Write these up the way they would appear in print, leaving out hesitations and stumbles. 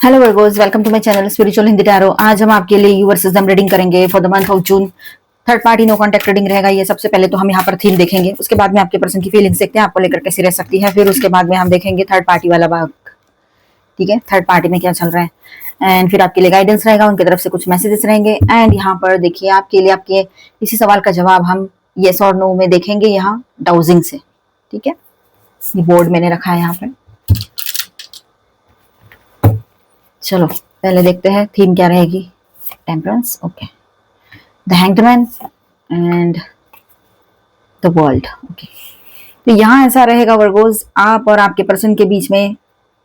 Hello Virgos, welcome to my channel spiritual Hindi tarot. आज हम आपके लिए यू वर्सेस देम रीडिंग करेंगे for the month of June. Third party no contact reading रहेगा ये। सबसे पहले तो हम यहाँ पर थीम देखेंगे, उसके बाद में आपके पर्सन की फीलिंग्स देखते हैं आपको लेकर कैसी रह सकती है। फिर उसके बाद में हम देखेंगे थर्ड पार्टी वाला भाग, ठीक है, थर्ड पार्टी में क्या चल रहा है। एंड फिर आपके लिए गाइडेंस रहेगा, उनकी तरफ से कुछ मैसेजेस रहेंगे। एंड यहाँ पर देखिए आपके लिए आपके इसी सवाल का जवाब हम येस और नो में देखेंगे यहाँ डाउजिंग से, ठीक है। ये बोर्ड मैंने रखा है यहाँ पर। चलो पहले देखते हैं थीम क्या रहेगी। Temperance, okay, the hanged man and the world, okay. तो यहाँ ऐसा रहेगा वर्गोस, आप और आपके पर्सन के बीच में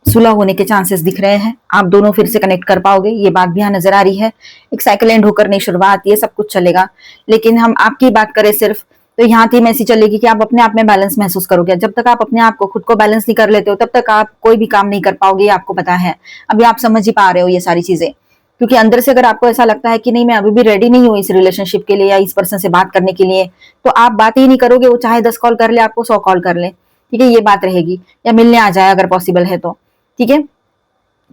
सुलह होने के चांसेस दिख रहे हैं। आप दोनों फिर से कनेक्ट कर पाओगे, ये बात भी यहाँ नजर आ रही है। एक साइकिल एंड होकर नई शुरुआत, ये सब कुछ चलेगा। लेकिन हम आपकी बात करें सिर्फ, तो यहाँ थीम ऐसी चलेगी कि आप अपने आप में बैलेंस महसूस करोगे। जब तक आप अपने आप को खुद को बैलेंस नहीं कर लेते हो तब तक आप कोई भी काम नहीं कर पाओगे, ये आपको पता है। अभी आप समझ ही पा रहे हो ये सारी चीजें, क्योंकि अंदर से अगर आपको ऐसा लगता है कि नहीं मैं अभी भी रेडी नहीं हूँ इस रिलेशनशिप के लिए या इस पर्सन से बात करने के लिए, तो आप बात ही नहीं करोगे। वो चाहे 10 कॉल कर ले आपको, 100 कॉल कर ले, ठीक है, ये बात रहेगी। या मिलने आ जाए अगर पॉसिबल है तो, ठीक है।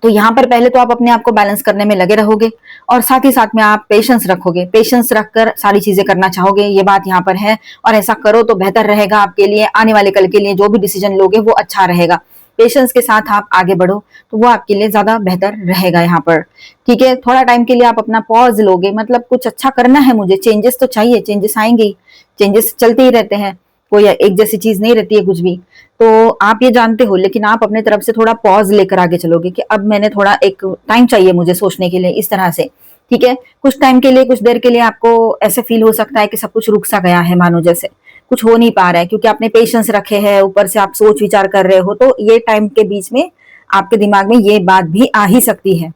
तो यहाँ पर पहले तो आप अपने आप को बैलेंस करने में लगे रहोगे और साथ ही साथ में आप पेशेंस रखोगे, पेशेंस रखकर सारी चीजें करना चाहोगे, ये बात यहाँ पर है। और ऐसा करो तो बेहतर रहेगा आपके लिए, आने वाले कल के लिए जो भी डिसीजन लोगे वो अच्छा रहेगा। पेशेंस के साथ आप आगे बढ़ो तो वो आपके लिए ज्यादा बेहतर रहेगा यहाँ पर, ठीक है। थोड़ा टाइम के लिए आप अपना पॉज लोगे, मतलब कुछ अच्छा करना है मुझे, चेंजेस तो चाहिए, चेंजेस आएंगे ही, चेंजेस चलते ही रहते हैं, कोई एक जैसी चीज नहीं रहती है कुछ भी। तो आप ये जानते हो, लेकिन आप अपने तरफ से थोड़ा पॉज लेकर आगे चलोगे कि अब मैंने थोड़ा एक टाइम चाहिए मुझे सोचने के लिए, इस तरह से, ठीक है। कुछ टाइम के लिए, कुछ देर के लिए आपको ऐसे फील हो सकता है कि सब कुछ रुक सा गया है, मानो जैसे कुछ हो नहीं पा रहा है, क्योंकि आपने पेशेंस रखे हैं, ऊपर से आप सोच विचार कर रहे हो। तो ये टाइम के बीच में आपके दिमाग में ये बात भी आ ही सकती है,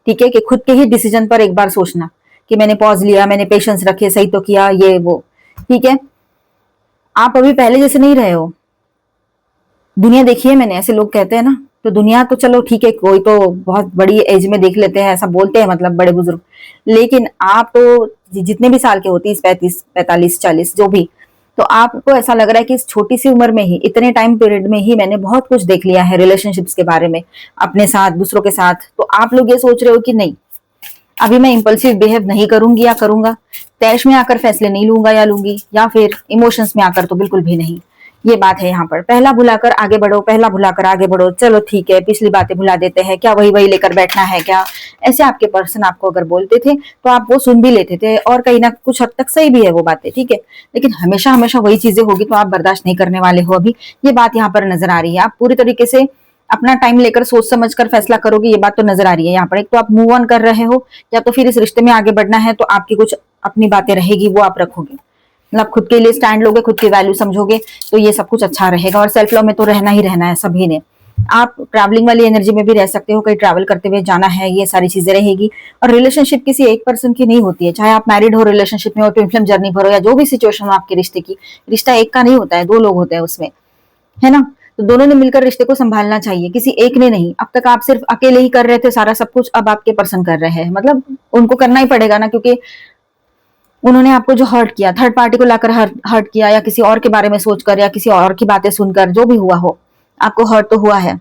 ठीक है, कि खुद के ही डिसीजन पर एक बार सोचना कि मैंने पॉज लिया, मैंने पेशेंस रखे, सही तो किया, ये वो, ठीक है। आप अभी पहले जैसे नहीं रहे हो। दुनिया देखी है मैंने, ऐसे लोग कहते हैं ना, तो दुनिया तो चलो ठीक है, कोई तो बहुत बड़ी एज में देख लेते हैं, ऐसा बोलते हैं मतलब बड़े बुजुर्ग। लेकिन आप तो जितने भी साल के हो, 30, 35, 45, 40, जो भी, तो आपको ऐसा लग रहा है कि इस छोटी सी उम्र में ही, इतने टाइम पीरियड में ही मैंने बहुत कुछ देख लिया है रिलेशनशिप्स के बारे में, अपने साथ, दूसरों के साथ। तो आप लोग ये सोच रहे हो कि नहीं, अभी मैं इंपल्सिव बिहेव नहीं करूंगी या करूंगा, तैश में आकर फैसले नहीं लूंगा या लूंगी, या फिर इमोशंस में आकर तो बिल्कुल भी नहीं। ये बात है यहाँ पर। पहला भुलाकर आगे बढ़ो, पहला भुलाकर आगे बढ़ो। चलो ठीक है, पिछली बातें भुला देते हैं, क्या वही वही लेकर बैठना है क्या, ऐसे आपके पर्सन आपको अगर बोलते थे तो आप वो सुन भी लेते थे, और कहीं ना कुछ हद तक सही भी है वो बातें, ठीक है। लेकिन हमेशा हमेशा वही चीजें होगी तो आप बर्दाश्त नहीं करने वाले हो अभी, ये बात यहाँ पर नजर आ रही है। आप पूरी तरीके से अपना टाइम लेकर सोच समझ कर फैसला करोगे, ये बात तो नजर आ रही है यहाँ पर। एक तो आप मूव ऑन कर रहे हो, या तो फिर इस रिश्ते में आगे बढ़ना है तो आपकी कुछ अपनी बातें रहेगी, वो आप रखोगे, मतलब खुद के लिए स्टैंड लोगे, खुद की वैल्यू समझोगे, तो ये सब कुछ अच्छा रहेगा। और सेल्फ लव में तो रहना ही रहना है सभी ने। आप ट्रैवलिंग वाली एनर्जी में भी रह सकते हो, कहीं ट्रैवल करते हुए जाना है, ये सारी चीजें रहेगी। और रिलेशनशिप किसी एक पर्सन की नहीं होती है, चाहे आप मैरिड हो, रिलेशनशिप में हो, ट्विन फ्लेम जर्नी पर हो, या जो भी सिचुएशन हो आपके रिश्ते की, रिश्ता एक का नहीं होता है, दो लोग होते हैं उसमें, है ना। तो दोनों ने मिलकर रिश्ते को संभालना चाहिए, किसी एक ने नहीं। अब तक आप सिर्फ अकेले ही कर रहे थे सारा सब कुछ, अब आपके पर्सन कर रहे हैं, मतलब उनको करना ही पड़ेगा ना, क्योंकि उन्होंने आपको जो हर्ट किया, थर्ड पार्टी को लाकर हर्ट किया, या किसी और के बारे में सोचकर, या किसी और की बातें सुनकर, जो भी हुआ हो, आपको हर्ट तो हुआ है।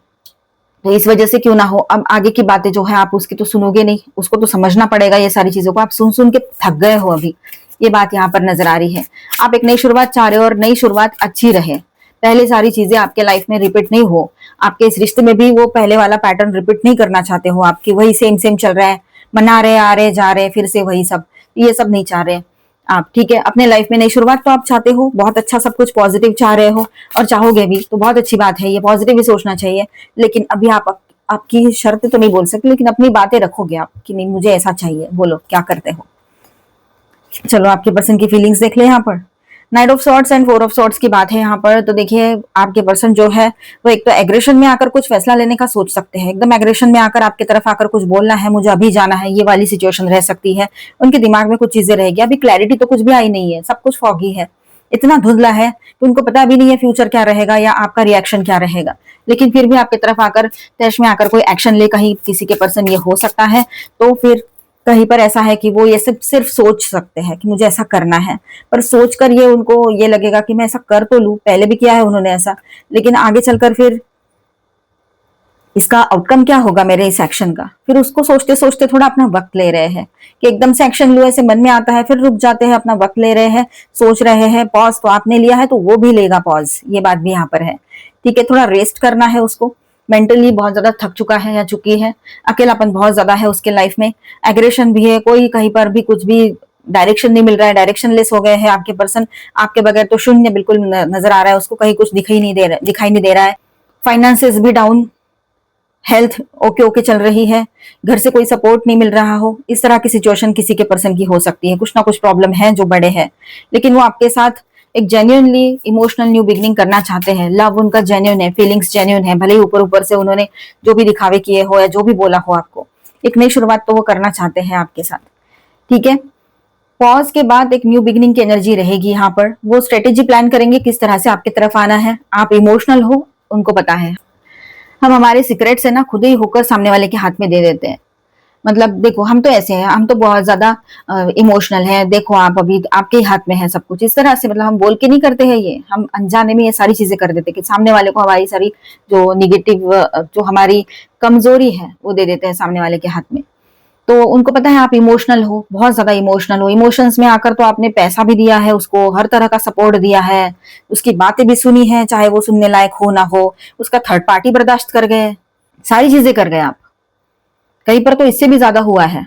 तो इस वजह से क्यों ना हो, अब आगे की बातें जो है आप उसकी तो सुनोगे नहीं, उसको तो समझना पड़ेगा। ये सारी चीजों को आप सुन सुन के थक गए हो अभी, ये बात यहाँ पर नजर आ रही है। आप एक नई शुरुआत चाह रहे हो, और नई शुरुआत अच्छी रहे, पहले सारी चीजें आपके लाइफ में रिपीट नहीं हो। आपके इस रिश्ते में भी वो पहले वाला पैटर्न रिपीट नहीं करना चाहते हो, आपकी वही सेम सेम चल रहा है, मना रहे, आ रहे, जा रहे, फिर से वही सब, ये सब नहीं चाह रहे आप, ठीक है। अपने लाइफ में नई शुरुआत तो आप चाहते हो, बहुत अच्छा सब कुछ पॉजिटिव चाह रहे हो, और चाहोगे भी तो बहुत अच्छी बात है, ये पॉजिटिव ही सोचना चाहिए। लेकिन अभी आपकी शर्त तो नहीं बोल सकते, लेकिन अपनी बातें रखोगे आप कि नहीं मुझे ऐसा चाहिए, बोलो क्या करते हो। चलो आपके पर्सन की फीलिंग्स देख ले यहाँ पर। Knight of swords and four of swords की बात है यहाँ पर। तो देखिए आपके पर्सन जो है वो एक तो एग्रेशन में आकर कुछ फैसला लेने का सोच सकते हैं, एकदम एग्रेशन में आकर आपकी तरफ आकर कुछ बोलना है, मुझे अभी जाना है, ये वाली सिचुएशन रह सकती है। उनके दिमाग में कुछ चीजें रहेगी, अभी क्लैरिटी तो कुछ भी आई नहीं है, सब कुछ फॉगी है, इतना धुंधला है कि उनको पता भी नहीं है फ्यूचर क्या रहेगा या आपका रिएक्शन क्या रहेगा। लेकिन फिर भी आपकी तरफ आकर, तैश में आकर कोई एक्शन ले, कहीं किसी के पर्सन ये हो सकता है, तो फिर कहीं पर ऐसा है कि वो ये सिर्फ सोच सकते हैं कि मुझे ऐसा करना है, पर सोचकर ये उनको ये लगेगा कि मैं ऐसा कर तो लूं, पहले भी किया है उन्होंने ऐसा, लेकिन आगे चलकर फिर इसका आउटकम क्या होगा मेरे इस एक्शन का, फिर उसको सोचते सोचते थोड़ा अपना वक्त ले रहे हैं कि एकदम से एक्शन लो, ऐसे मन में आता है फिर रुक जाते हैं, अपना वक्त ले रहे हैं, सोच रहे हैं। पॉज तो आपने लिया है तो वो भी लेगा पॉज, ये बात भी यहाँ पर है। ठीक है, थोड़ा रेस्ट करना है उसको, मेंटली बहुत ज्यादा थक चुका है या चुकी है, अकेलापन बहुत ज्यादा है उसके लाइफ में, एग्रेशन भी है, कोई कहीं पर भी कुछ भी डायरेक्शन नहीं मिल रहा है, डायरेक्शन लेस हो गए हैं आपके पर्सन, आपके बगैर तो शून्य बिल्कुल नजर आ रहा है उसको, कहीं कुछ दिखाई नहीं दे रहा है। फाइनेंसेस भी डाउन, हेल्थ ओके ओके चल रही है, घर से कोई सपोर्ट नहीं मिल रहा हो, इस तरह की सिचुएशन किसी के पर्सन की हो सकती है। कुछ ना कुछ प्रॉब्लम है जो बड़े हैं, लेकिन वो आपके साथ एक जेन्युइनली इमोशनल न्यू बिगनिंग करना चाहते हैं। लव उनका जेन्युइन है, फीलिंग्स जेन्युइन है, भले ही ऊपर ऊपर से उन्होंने जो भी दिखावे किए हो या जो भी बोला हो आपको, एक नई शुरुआत तो वो करना चाहते हैं आपके साथ। ठीक है, पॉज के बाद एक न्यू बिगिनिंग की एनर्जी रहेगी यहाँ पर। वो स्ट्रेटेजी प्लान करेंगे किस तरह से आपकी तरफ आना है। आप इमोशनल हो, उनको पता है। हम हमारे सीक्रेट्स है ना खुद ही होकर सामने वाले के हाथ में दे देते हैं। मतलब देखो, हम तो ऐसे हैं, हम तो बहुत ज्यादा इमोशनल है, देखो आप अभी आपके ही हाथ में है सब कुछ, इस तरह से। मतलब हम बोल के नहीं करते हैं ये, हम अनजाने में ये सारी चीजें कर देते हैं कि सामने वाले को हमारी सारी जो निगेटिव जो हमारी कमजोरी है वो दे देते हैं सामने वाले के हाथ में। तो उनको पता है आप इमोशनल हो, बहुत ज्यादा इमोशनल हो। इमोशंस में आकर तो आपने पैसा भी दिया है उसको, हर तरह का सपोर्ट दिया है, उसकी बातें भी सुनी है, चाहे वो सुनने लायक हो ना हो, उसका थर्ड पार्टी बर्दाश्त कर गए, सारी चीजें कर गए आप। कहीं पर तो इससे भी ज्यादा हुआ है।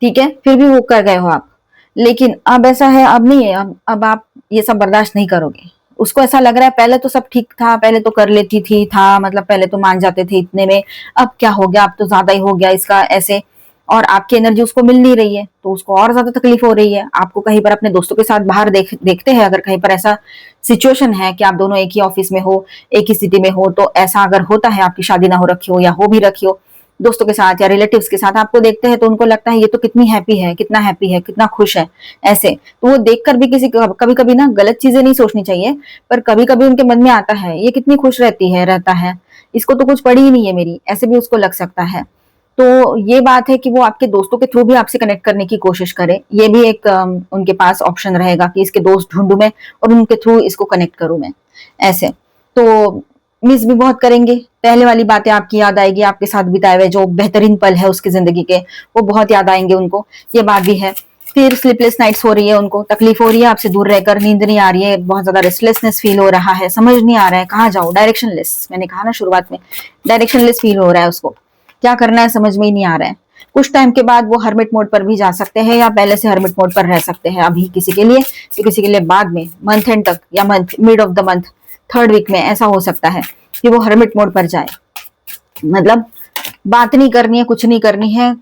ठीक है, फिर भी वो कर गए हो आप। लेकिन अब ऐसा है, अब नहीं है, अब आप ये सब बर्दाश्त नहीं करोगे। उसको ऐसा लग रहा है पहले तो सब ठीक था, पहले तो कर लेती थी था, मतलब पहले तो मान जाते थे इतने में, अब क्या हो गया, अब तो ज्यादा ही हो गया इसका ऐसे। और आपकी एनर्जी उसको मिल नहीं रही है तो उसको और ज्यादा तकलीफ हो रही है। आपको कहीं पर अपने दोस्तों के साथ बाहर देखते हैं, अगर कहीं पर ऐसा सिचुएशन है कि आप दोनों एक ही ऑफिस में हो, एक ही सिटी में हो, तो ऐसा अगर होता है, आपकी शादी ना हो रखी हो या हो भी रखी हो, दोस्तों के साथ या रिलेटिव्स के साथ आपको देखते हैं तो उनको लगता है ये तो कितनी हैप्पी है, कितना हैप्पी है, कितना खुश है ऐसे। तो वो देखकर भी किसी कभी कभी ना गलत चीजें नहीं सोचनी चाहिए, पर कभी कभी उनके मन में आता है ये कितनी खुश रहता है, इसको तो कुछ पड़ी ही नहीं है मेरी, ऐसे भी उसको लग सकता है। तो ये बात है कि वो आपके दोस्तों के थ्रू भी आपसे कनेक्ट करने की कोशिश करे। ये भी एक उनके पास ऑप्शन रहेगा कि इसके दोस्त ढूंढूं मैं और उनके थ्रू इसको कनेक्ट करूं मैं ऐसे। तो मिस भी बहुत करेंगे, पहले वाली बातें आपकी याद आएगी, आपके साथ बिताए हुए जो बेहतरीन पल है उसकी जिंदगी के, वो बहुत याद आएंगे उनको, ये बात भी है। फिर स्लीपलेस नाइट्स हो रही है, उनको तकलीफ हो रही है आपसे दूर रहकर, नींद नहीं आ रही है, बहुत ज्यादा रेस्टलेसनेस फील हो रहा है, समझ नहीं आ रहा है कहाँ जाओ, डायरेक्शनलेस, मैंने कहा ना शुरुआत में, डायरेक्शनलेस फील हो रहा है उसको, क्या करना है समझ में ही नहीं आ रहा है। कुछ टाइम के बाद वो हर्मिट मोड पर भी जा सकते हैं या पहले से हर्मिट मोड पर रह सकते हैं, अभी किसी के लिए तो किसी के लिए बाद में, मंथ एंड तक या month mid of the month, third week में ऐसा हो सकता है कि वो हर्मिट मोड पर जाए। मतलब बात नहीं करनी है, कुछ नहीं करनी है,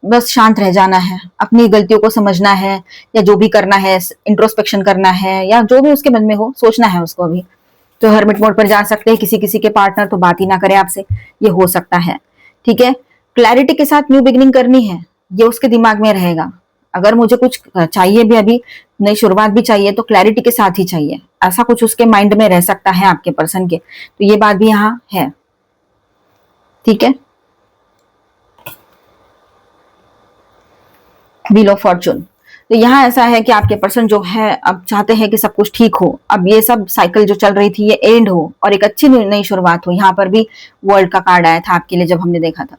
बस शांत रह जाना है, अपनी गलतियों को समझना है, या जो भी करना है इंट्रोस्पेक्शन करना है, या जो भी उसके मन में हो सोचना है उसको अभी। तो हर्मिट मोड पर जा सकते हैं, किसी किसी के पार्टनर तो बात ही ना करे आपसे, ये हो सकता है। ठीक है, क्लैरिटी के साथ न्यू बिगनिंग करनी है, ये उसके दिमाग में रहेगा। अगर मुझे कुछ चाहिए भी, अभी नई शुरुआत भी चाहिए, तो क्लैरिटी के साथ ही चाहिए, ऐसा कुछ उसके माइंड में रह सकता है आपके पर्सन के। तो ये बात भी यहाँ है। ठीक है, व्हील ऑफ फॉर्चून, तो यहाँ ऐसा है कि आपके पर्सन जो है अब चाहते हैं कि सब कुछ ठीक हो, अब ये सब साइकिल जो चल रही थी ये एंड हो और एक अच्छी नई शुरुआत हो। यहाँ पर भी वर्ल्ड का कार्ड आया था आपके लिए जब हमने देखा था।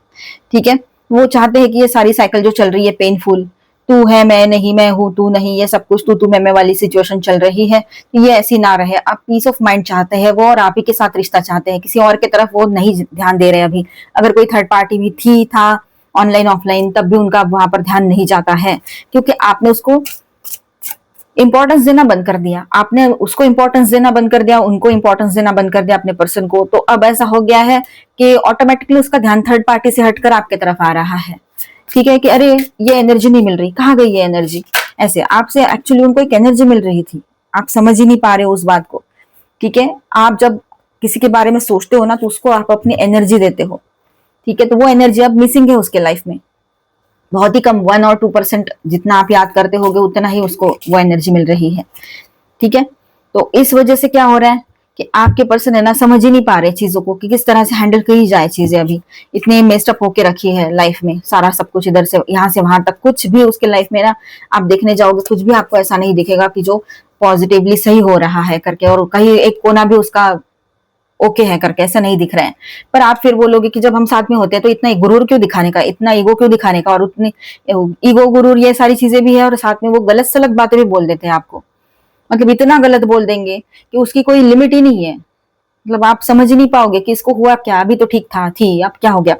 ठीक है, वो चाहते हैं कि ये सारी साइकिल जो चल रही है पेनफुल, तू है मैं नहीं, मैं हूं तू नहीं, ये सब कुछ तू मैं वाली सिचुएशन चल रही है, ये ऐसी ना रहे। आप पीस ऑफ माइंड चाहते हैं वो, और आप ही के साथ रिश्ता चाहते हैं, किसी और की तरफ वो नहीं ध्यान दे रहे अभी। अगर कोई थर्ड पार्टी भी थी था ऑनलाइन ऑफलाइन, तब भी उनका वहां पर ध्यान नहीं जाता है, क्योंकि आपने उसको इंपॉर्टेंस देना बंद कर दिया, आपने उसको इंपॉर्टेंस देना बंद कर दिया, उनको इंपॉर्टेंस देना बंद कर दिया अपने पर्सन को। तो अब ऐसा हो गया है कि ऑटोमेटिकली उसका ध्यान थर्ड पार्टी से हटकर आपके तरफ आ रहा है। ठीक है, कि अरे ये एनर्जी नहीं मिल रही, कहाँ गई ये एनर्जी, ऐसे आपसे एक्चुअली उनको एक एनर्जी मिल रही थी, आप समझ ही नहीं पा रहे हो उस बात को। ठीक है, आप जब किसी के बारे में सोचते हो ना तो उसको आप अपनी एनर्जी देते हो। ठीक है, तो वो एनर्जी अब मिसिंग है उसके लाइफ में, बहुत ही कम 1 और 2% जितना आप याद करते होगे उतना ही उसको वो एनर्जी मिल रही है। ठीक है, तो इस वजह से क्या हो रहा है कि आपके पर्सन है ना समझ ही नहीं पा रहे चीजों को कि किस तरह से हैंडल की जाए चीजें। अभी इतने मेस्टअप होके रखी है लाइफ में, सारा सब कुछ इधर से यहाँ से वहां तक, कुछ भी उसके लाइफ में ना आप देखने जाओगे कुछ भी आपको ऐसा नहीं दिखेगा कि जो पॉजिटिवली सही हो रहा है करके, और कहीं एक कोना भी उसका ओके है करके, ऐसा नहीं दिख रहे हैं। पर आप फिर बोलोगे कि जब हम साथ में होते हैं तो इतना गुरूर क्यों दिखाने का, इतना ईगो क्यों दिखाने का, और उतनी ईगो गुरूर ये सारी चीजें भी है, और साथ में वो गलत सलत बातें भी बोल देते हैं आपको। मतलब इतना गलत बोल देंगे कि उसकी कोई लिमिट ही नहीं है। मतलब आप समझ ही नहीं पाओगे कि इसको हुआ क्या, अभी तो ठीक था, थी, अब क्या हो गया।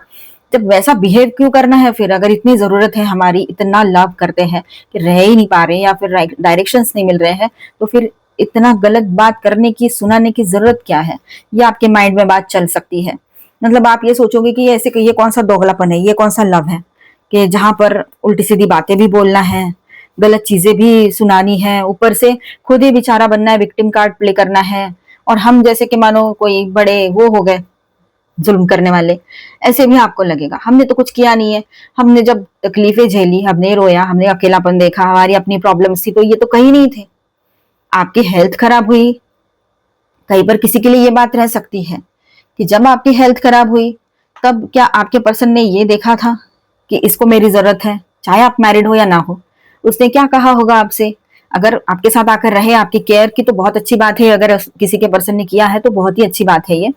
जब वैसा बिहेव क्यों करना है फिर, अगर इतनी जरूरत है हमारी, इतना लव करते हैं कि रह ही नहीं पा रहे या फिर डायरेक्शंस नहीं मिल रहे हैं, तो फिर इतना गलत बात करने की, सुनाने की जरूरत क्या है। ये आपके माइंड में बात चल सकती है। मतलब आप ये सोचोगे कि ऐसे ये कौन सा दोगलापन है, ये कौन सा लव है कि जहां पर उल्टी सीधी बातें भी बोलना है, गलत चीजें भी सुनानी है, ऊपर से खुद ही बेचारा बनना है, विक्टिम कार्ड प्ले करना है, और हम जैसे कि मानो कोई बड़े वो हो गए जुल्म करने वाले। ऐसे भी आपको लगेगा हमने तो कुछ किया नहीं है, हमने जब तकलीफें झेली, हमने रोया, हमने अकेलापन देखा, हमारी अपनी प्रॉब्लम्स थी, तो ये तो कहीं नहीं थे। आपकी हेल्थ खराब हुई, कहीं पर किसी के लिए ये बात रह सकती है कि जब आपकी हेल्थ खराब हुई तब क्या आपके पर्सन ने ये देखा था कि इसको मेरी जरूरत है, चाहे आप मैरिड हो या ना हो। उसने क्या कहा होगा आपसे, अगर आपके साथ आकर रहे, आपकी केयर की तो बहुत अच्छी बात है, अगर किसी के पर्सन ने किया है तो बहुत ही अच्छी बात है ये।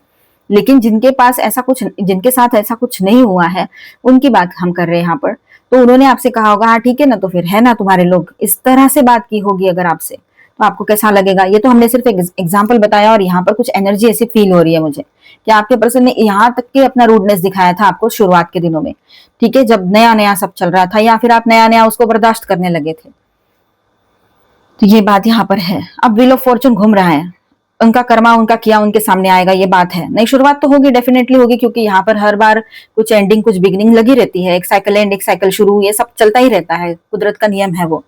लेकिन जिनके पास ऐसा कुछ, जिनके साथ ऐसा कुछ नहीं हुआ है, उनकी बात हम कर रहे हैं यहाँ पर। तो उन्होंने आपसे कहा होगा हाँ ठीक है ना, तो फिर है ना तुम्हारे लोग, इस तरह से बात की होगी अगर आपसे, तो आपको कैसा लगेगा। ये तो हमने सिर्फ एक एग्जाम्पल बताया, और यहाँ पर कुछ एनर्जी ऐसी फील हो रही है मुझे कि आपके पर्सन ने यहाँ तक के अपना रूडनेस दिखाया था आपको शुरुआत के दिनों में, ठीक है, जब नया नया सब चल रहा था, या फिर आप नया नया उसको बर्दाश्त करने लगे थे। तो ये बात यहाँ पर है। अब व्हील ऑफ फॉर्चून घूम रहा है, उनका कर्मा उनका किया उनके सामने आएगा, ये बात है। नई शुरुआत तो होगी, डेफिनेटली होगी, क्योंकि यहाँ पर हर बार कुछ एंडिंग कुछ बिगिनिंग लगी रहती है, एक साइकिल एंड एक साइकिल शुरू, ये सब चलता ही रहता है, कुदरत का नियम है वो,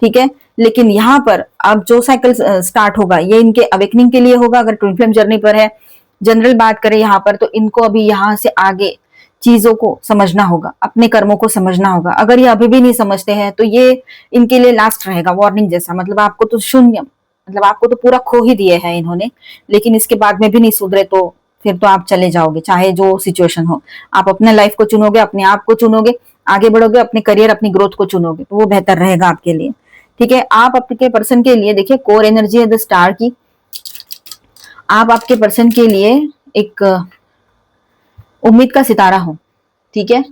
ठीक है। लेकिन यहाँ पर अब जो साइकिल स्टार्ट होगा ये इनके अवेकनिंग के लिए होगा, अगर ट्विन फ्लेम जर्नी पर है। जनरल बात करें यहाँ पर, तो इनको अभी यहाँ से आगे चीजों को समझना होगा, अपने कर्मों को समझना होगा। अगर ये अभी भी नहीं समझते हैं तो ये इनके लिए लास्ट रहेगा, वार्निंग जैसा। मतलब आपको तो शून्य, मतलब आपको तो पूरा खो ही दिए है इन्होंने, लेकिन इसके बाद में भी नहीं सुधरे तो फिर तो आप चले जाओगे, चाहे जो सिचुएशन हो। आप अपने लाइफ को चुनोगे, अपने आप को चुनोगे, आगे बढ़ोगे, अपने करियर अपनी ग्रोथ को चुनोगे, तो वो बेहतर रहेगा आपके लिए, ठीक है। आप आपके पर्सन के लिए देखिए, कोर एनर्जी है द स्टार की। आप आपके पर्सन के लिए एक उम्मीद का सितारा हो, ठीक है।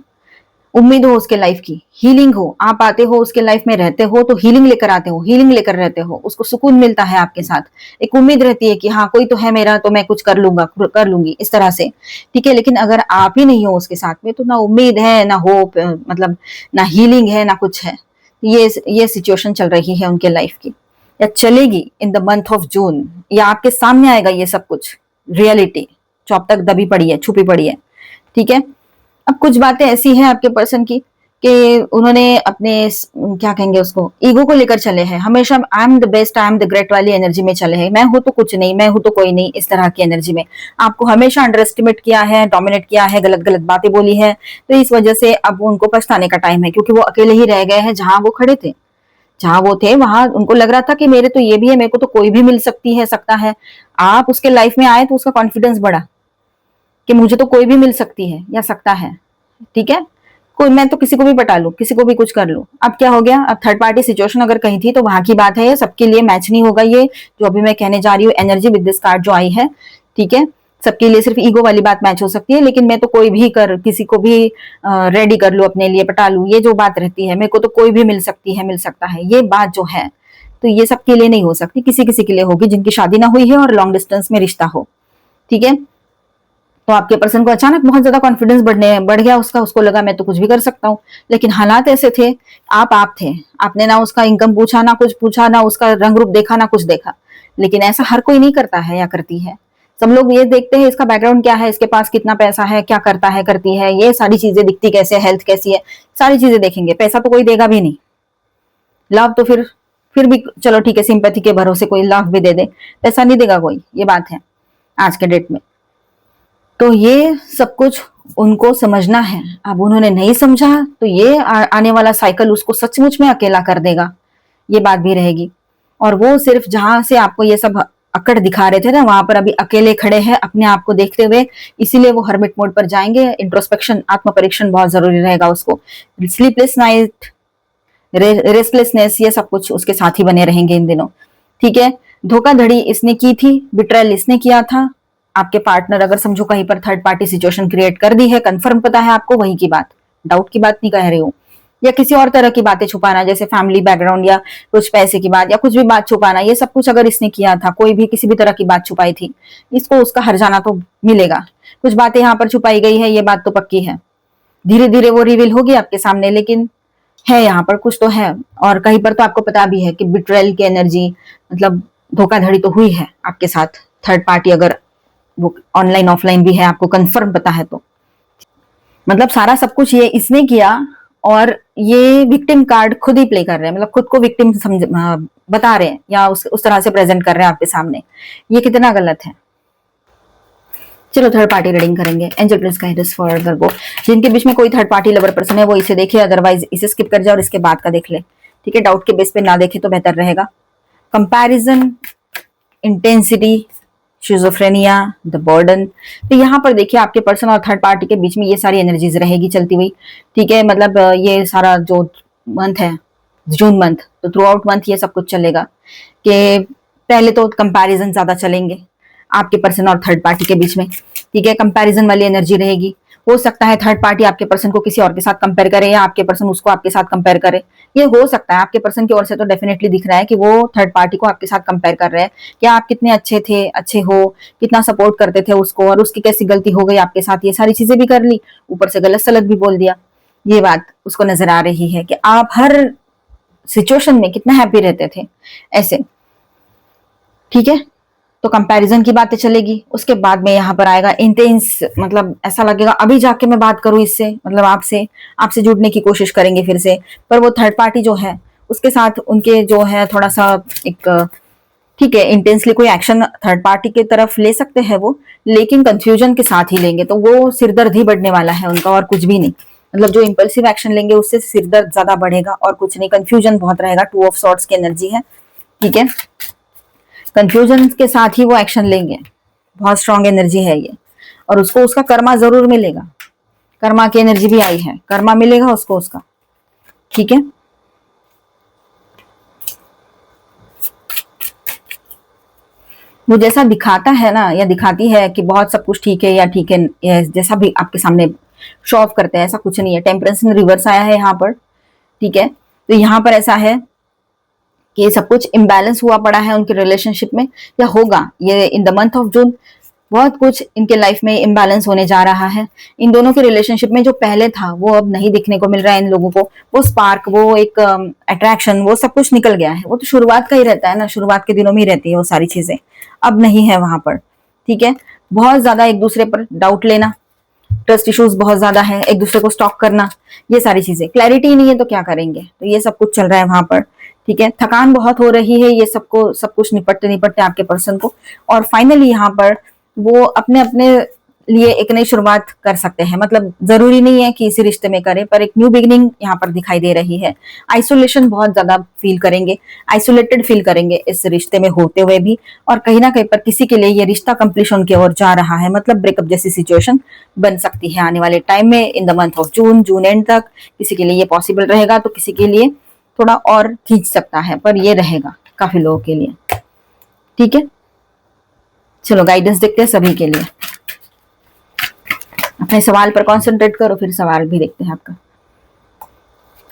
उम्मीद हो उसके लाइफ की, हीलिंग हो, आप आते हो उसके लाइफ में, रहते हो तो हीलिंग लेकर आते हो, हीलिंग लेकर रहते हो, उसको सुकून मिलता है आपके साथ, एक उम्मीद रहती है कि हाँ कोई तो है मेरा, तो मैं कुछ कर लूंगा, कर लूंगी, इस तरह से, ठीक है। लेकिन अगर आप ही नहीं हो उसके साथ में, तो ना उम्मीद है, ना होप, मतलब ना हीलिंग है, ना कुछ है। ये सिचुएशन चल रही है उनके लाइफ की, या चलेगी इन द मंथ ऑफ जून, या आपके सामने आएगा ये सब कुछ रियलिटी, जो अब तक दबी पड़ी है, छुपी पड़ी है, ठीक है। अब कुछ बातें ऐसी हैं आपके पर्सन की कि उन्होंने अपने क्या कहेंगे उसको, ईगो को लेकर चले हैं हमेशा। I am the best, I am the great वाली एनर्जी में चले हैं, मैं हूं तो कुछ नहीं, मैं हूं तो कोई नहीं, इस तरह की एनर्जी में आपको हमेशा अंडर एस्टिमेट किया है, डोमिनेट किया है, गलत गलत बातें बोली है। तो इस वजह से अब उनको पछताने का टाइम है, क्योंकि वो अकेले ही रह गए हैं जहां वो खड़े थे, जहां वो थे वहां उनको लग रहा था कि मेरे तो ये भी है, मेरे को तो कोई भी मिल सकती है, सकता है। आप उसके लाइफ में आए तो उसका कॉन्फिडेंस बढ़ा कि मुझे तो कोई भी मिल सकती है या सकता है, ठीक है। कोई, मैं तो किसी को भी पटा लूं, किसी को भी कुछ कर लूं। अब क्या हो गया, अब थर्ड पार्टी सिचुएशन अगर कहीं थी तो वहां की बात है, ये सबके लिए मैच नहीं होगा। ये जो अभी मैं कहने जा रही हूँ एनर्जी विद दिस कार्ड जो आई है, ठीक है, सबके लिए सिर्फ ईगो वाली बात मैच हो सकती है, लेकिन मैं तो कोई भी कर, किसी को भी रेडी कर लूं, अपने लिए पटा लूं, ये जो बात रहती है, मेरे को तो कोई भी मिल सकती है, मिल सकता है, ये बात जो है, तो ये सबके लिए नहीं हो सकती, किसी किसी के लिए होगी जिनकी शादी ना हुई है और लॉन्ग डिस्टेंस में रिश्ता हो, ठीक है। तो आपके पर्सन को अचानक बहुत ज्यादा कॉन्फिडेंस बढ़ गया उसका, उसको लगा मैं तो कुछ भी कर सकता हूँ। लेकिन हालात ऐसे थे, आप थे, आपने ना उसका इनकम पूछा, ना कुछ पूछा, ना उसका रंग रूप देखा, ना कुछ देखा। लेकिन ऐसा हर कोई नहीं करता है या करती है। सब लोग ये देखते हैं इसका बैकग्राउंड क्या है, इसके पास कितना पैसा है, क्या करता है, करती है, ये सारी चीजें, दिखती कैसे, हेल्थ कैसी है, सारी चीजें देखेंगे। पैसा तो कोई देगा भी नहीं, लव तो फिर भी चलो ठीक है, सिंपैथी के भरोसे कोई लव भी दे दे, पैसा नहीं देगा कोई, ये बात है आज के डेट में। तो ये सब कुछ उनको समझना है। अब उन्होंने नहीं समझा तो ये आने वाला साइकिल उसको सचमुच में अकेला कर देगा, ये बात भी रहेगी। और वो सिर्फ जहां से आपको ये सब अकड़ दिखा रहे थे ना, वहां पर अभी अकेले खड़े हैं अपने आप को देखते हुए, इसीलिए वो हर्मिट मोड पर जाएंगे। इंट्रोस्पेक्शन, आत्म परीक्षण बहुत जरूरी रहेगा उसको। स्लीपलेस नाइट, रेस्टलेसनेस, ये सब कुछ उसके साथ ही बने रहेंगे इन दिनों, ठीक है। धोखाधड़ी इसने की थी, बिट्रायल इसने किया था, आपके पार्टनर अगर समझो कहीं पर थर्ड पार्टी सिचुएशन क्रिएट कर दी है, कंफर्म पता है आपको, वही की बात, डाउट की बात नहीं कह रही हूँ, या किसी और तरह की बातें छुपाना, जैसे फैमिली बैकग्राउंड या कुछ पैसे की बात या कुछ भी बात छुपाना, ये सब कुछ अगर इसने किया था, कोई भी किसी भी तरह की बात छुपाई थी, इसको उसका हर्जाना तो मिलेगा। कुछ बातें यहाँ पर छुपाई गई है, ये बात तो पक्की है, धीरे धीरे वो रिवील होगी आपके सामने, लेकिन है यहाँ पर कुछ तो है। और कहीं पर तो आपको पता भी है कि बिट्रेल की एनर्जी, मतलब धोखाधड़ी तो हुई है आपके साथ, थर्ड पार्टी अगर वो ऑनलाइन ऑफलाइन भी है, आपको कंफर्म पता है तो, मतलब सारा सब कुछ ये इसने किया, और ये विक्टिम कार्ड खुद ही प्ले कर रहे हैं, मतलब खुद को विक्टिम समझ बता रहे हैं, या उस तरह से प्रेजेंट कर रहे हैं आपके सामने। ये कितना गलत है। चलो थर्ड पार्टी रीडिंग करेंगे। Angel please guide us for Virgo. जिनके बीच में कोई थर्ड पार्टी लवर पर्सन है वो इसे देखे, अदरवाइज इसे स्किप कर जाए और इसके बाद का देख ले, ठीक है। डाउट के बेस पे ना देखे तो बेहतर रहेगा। Comparison, intensity, schizophrenia, the burden. तो यहाँ पर देखिए आपके पर्सन और थर्ड पार्टी के बीच में ये सारी एनर्जीज रहेगी चलती हुई, ठीक है। मतलब ये सारा जो मंथ है, जून मंथ, तो थ्रू आउट मंथ ये सब कुछ चलेगा कि पहले तो कंपैरिजन ज्यादा चलेंगे आपके पर्सन और थर्ड पार्टी के बीच में, ठीक है। कंपैरिजन वाली एनर्जी रहेगी। हो सकता है थर्ड पार्टी आपके पर्सन को किसी और के साथ कंपेयर करे, या आपके पर्सन उसको आपके साथ कंपेयर करे, ये हो सकता है। आपके पर्सन की ओर से तो डेफिनेटली दिख रहा है कि वो थर्ड पार्टी को आपके साथ कंपेयर कर रहे हैं कि आप कितने अच्छे थे, अच्छे हो, कितना सपोर्ट करते थे उसको, और उसकी कैसी गलती हो गई आपके साथ, ये सारी चीजें भी कर ली, ऊपर से गलत सलत भी बोल दिया। ये बात उसको नजर आ रही है कि आप हर सिचुएशन में कितना हैप्पी रहते थे, ऐसे, ठीक है। तो कंपैरिजन की बातें चलेगी। उसके बाद में यहाँ पर आएगा इंटेंस, मतलब ऐसा लगेगा अभी जाके मैं बात करूं इससे, मतलब आपसे आपसे जुड़ने की कोशिश करेंगे फिर से, पर वो थर्ड पार्टी जो है उसके साथ उनके जो है थोड़ा सा एक, ठीक है, इंटेंसली कोई एक्शन थर्ड पार्टी की तरफ ले सकते हैं वो, लेकिन कंफ्यूजन के साथ ही लेंगे, तो वो सिरदर्द ही बढ़ने वाला है उनका, और कुछ भी नहीं। मतलब जो इंपल्सिव एक्शन लेंगे उससे सिरदर्द ज्यादा बढ़ेगा और कुछ नहीं, कंफ्यूजन बहुत रहेगा। टू ऑफ सॉर्ड्स की एनर्जी है, ठीक है। कंफ्यूजन के साथ ही वो एक्शन लेंगे, बहुत स्ट्रॉन्ग एनर्जी है ये, और उसको उसका कर्मा जरूर मिलेगा। कर्मा की एनर्जी भी आई है, कर्मा मिलेगा उसको उसका, ठीक है। वो जैसा दिखाता है ना, या दिखाती है कि बहुत सब कुछ ठीक है या ठीक है, या जैसा भी आपके सामने शो ऑफ करते हैं, ऐसा कुछ नहीं है। टेम्परेंस इन रिवर्स आया है यहाँ पर, ठीक है। तो यहाँ पर ऐसा है कि सब कुछ इम्बैलेंस हुआ पड़ा है उनके रिलेशनशिप में, या होगा ये इन द मंथ ऑफ जून। बहुत कुछ इनके लाइफ में इम्बैलेंस होने जा रहा है। इन दोनों के रिलेशनशिप में जो पहले था वो अब नहीं दिखने को मिल रहा है इन लोगों को। वो स्पार्क, वो एक अट्रैक्शन, वो सब कुछ निकल गया है। वो तो शुरुआत का ही रहता है ना, शुरुआत के दिनों में ही रहती है वो सारी चीजें, अब नहीं है वहां पर, ठीक है। बहुत ज्यादा एक दूसरे पर डाउट लेना, ट्रस्ट इश्यूज बहुत ज्यादा है, एक दूसरे को स्टॉक करना, ये सारी चीजें, क्लैरिटी नहीं है तो क्या करेंगे, तो ये सब कुछ चल रहा है वहां पर, ठीक है। थकान बहुत हो रही है, ये सबको सब कुछ निपटते निपटते आपके पर्सन को, और फाइनली यहाँ पर वो अपने अपने लिए एक नई शुरुआत कर सकते हैं। मतलब जरूरी नहीं है कि इसी रिश्ते में करें, पर एक न्यू बिगिनिंग यहाँ पर दिखाई दे रही है। आइसोलेशन बहुत ज्यादा फील करेंगे, आइसोलेटेड फील करेंगे इस रिश्ते में होते हुए भी, और कहीं ना कहीं पर किसी के लिए ये रिश्ता कंप्लीशन की ओर जा रहा है, मतलब ब्रेकअप जैसी सिचुएशन बन सकती है आने वाले टाइम में, in the month of June, June and तक। किसी के लिए ये पॉसिबल रहेगा तो किसी के लिए थोड़ा और खींच सकता है, पर ये रहेगा काफी लोगों के लिए, ठीक है। चलो गाइडेंस देखते हैं सभी के लिए। अपने सवाल पर कंसंट्रेट करो, फिर सवाल भी देखते हैं आपका।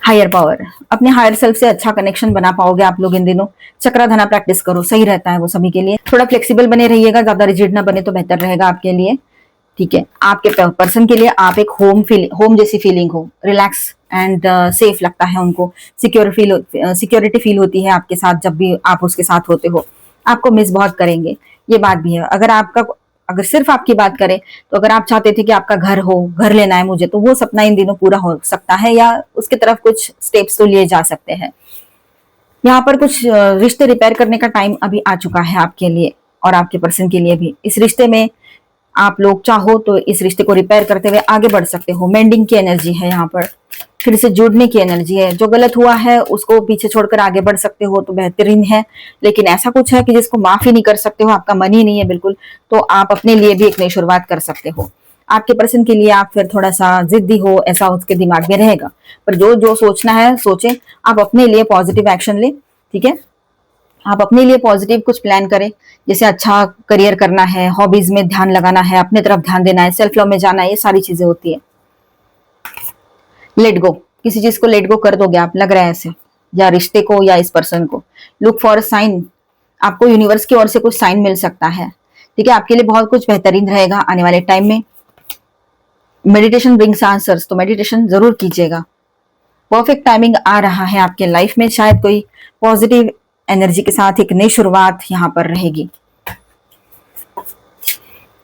हायर पावर, अपने हायर सेल्फ से अच्छा कनेक्शन बना पाओगे आप लोग इन दिनों। चक्राधना प्रैक्टिस करो, सही रहता है वो सभी के लिए। थोड़ा फ्लेक्सिबल बने रहिएगा, ज्यादा रिजिड ना बने तो बेहतर रहेगा आपके लिए, ठीक है। आपके पर्सन के लिए आप एक होम जैसी फीलिंग हो, रिलैक्स एंड सेफ लगता है उनको, सिक्योरिटी फील होती है आपके साथ जब भी आप उसके साथ होते हो। आपको मिस बहुत करेंगे, ये बात भी है। अगर सिर्फ आपकी बात करें तो अगर आप चाहते थे कि आपका घर हो, घर लेना है मुझे, तो वो सपना इन दिनों पूरा हो सकता है, या उसके तरफ कुछ स्टेप्स तो लिए जा सकते हैं। यहाँ पर कुछ रिश्ते रिपेयर करने का टाइम अभी आ चुका है आपके लिए और आपके पर्सन के लिए भी। इस रिश्ते में आप लोग चाहो तो इस रिश्ते को रिपेयर करते हुए आगे बढ़ सकते हो। मेंडिंग की एनर्जी है यहाँ पर, फिर से जुड़ने की एनर्जी है। जो गलत हुआ है उसको पीछे छोड़कर आगे बढ़ सकते हो तो बेहतरीन है, लेकिन ऐसा कुछ है कि जिसको माफ ही नहीं कर सकते हो, आपका मन ही नहीं है बिल्कुल, तो आप अपने लिए भी एक नई शुरुआत कर सकते हो। आपके पर्सन के लिए आप फिर थोड़ा सा जिद्दी हो, ऐसा उसके दिमाग में रहेगा, पर जो जो सोचना है सोचे, आप अपने लिए पॉजिटिव एक्शन ले, ठीक है। आप अपने लिए पॉजिटिव कुछ प्लान करें, जैसे अच्छा करियर करना है, हॉबीज में ध्यान लगाना है, अपने तरफ ध्यान देना है, सेल्फ लव में जाना है, ये सारी चीजें होती है। लेट गो, किसी चीज को लेट गो कर दोगे आप, लग रहा है ऐसे, या रिश्ते को या इस पर्सन को। लुक फॉर अ साइन, आपको यूनिवर्स की ओर से कुछ साइन मिल सकता है, ठीक है, आपके लिए बहुत कुछ बेहतरीन रहेगा आने वाले टाइम में। मेडिटेशन ब्रिंग्स आंसर्स, तो मेडिटेशन जरूर कीजिएगा। परफेक्ट टाइमिंग आ रहा है आपके लाइफ में, शायद कोई पॉजिटिव एनर्जी के साथ एक नई शुरुआत यहाँ पर रहेगी।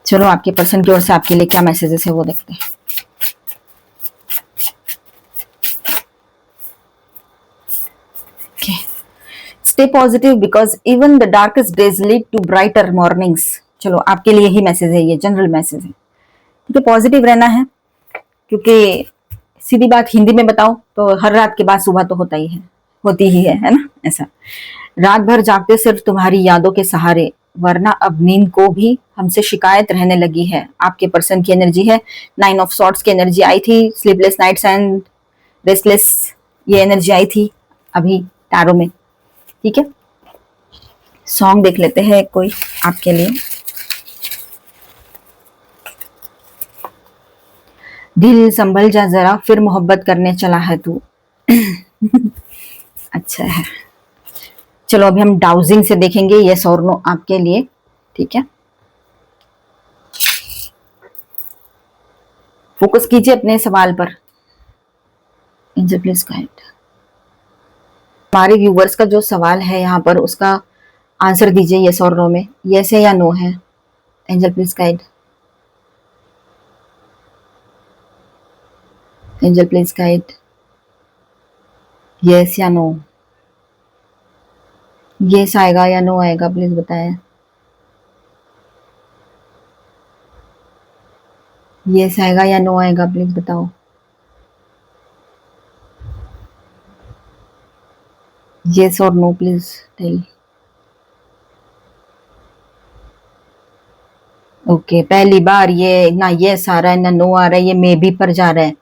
चलो आपके पर्सन की ओर से आपके लिए क्या मैसेजेस है वो देखते हैं। Stay positive because even the darkest days lead to brighter mornings. चलो आपके लिए ही मैसेज है, ये जनरल मैसेज है, ठीक है, पॉजिटिव रहना है, क्योंकि सीधी बात हिंदी में बताओ तो हर रात के बाद सुबह तो होता ही है, होती ही है ना, ऐसा। रात भर जागते सिर्फ तुम्हारी यादों के सहारे, वरना अब नींद को भी हमसे शिकायत रहने लगी है। आपके पर्सन की एनर्जी है, 9 ऑफ सॉर्ट्स की एनर्जी आई थी, स्लीपलेस नाइट्स एंड रेस्टलेस, ये एनर्जी आई थी अभी टैरो में, ठीक है। सॉन्ग देख लेते हैं कोई आपके लिए। दिल संभल जा जरा, फिर मोहब्बत करने चला है तू। अच्छा है, चलो अभी हम डाउजिंग से देखेंगे यस और नो आपके लिए, ठीक है। फोकस कीजिए अपने सवाल पर। एंजल प्लीज गाइड, हमारे व्यूवर्स का जो सवाल है यहाँ पर उसका आंसर दीजिए यस और नो में, यस है या नो है। Angel please guide, angel please guide, yes या नो, यस आएगा या नो आएगा प्लीज बताएं। यस आएगा या नो आएगा प्लीज बताओ। यस और नो प्लीज टेल। ओके, पहली बार ये ना यस आ रहा है ना नो आ रहा है, ये मे बी पर जा रहा है।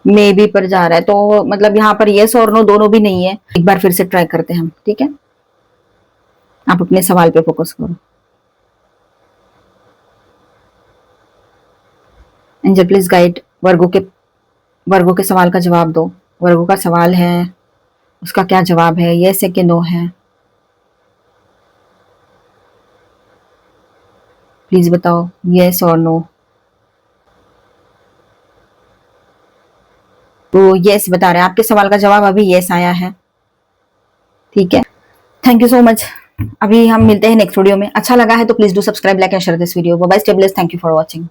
मे बी पर जा रहा है, तो मतलब यहाँ पर यस और नो दोनों भी नहीं है। एक बार फिर से ट्राई करते हैं हम, ठीक है। आप अपने सवाल पे फोकस करो। एंजल प्लीज गाइड, वर्गो के सवाल का जवाब दो। वर्गो का सवाल है, उसका क्या जवाब है, यस है कि नो है, प्लीज बताओ यस और नो। तो यस बता रहे हैं, आपके सवाल का जवाब अभी यस आया है, ठीक है। Thank you so much. अभी हम मिलते हैं नेक्स्ट वीडियो में। अच्छा लगा है तो please do subscribe, like and share this video. Bye bye, stay blessed, thank you for watching.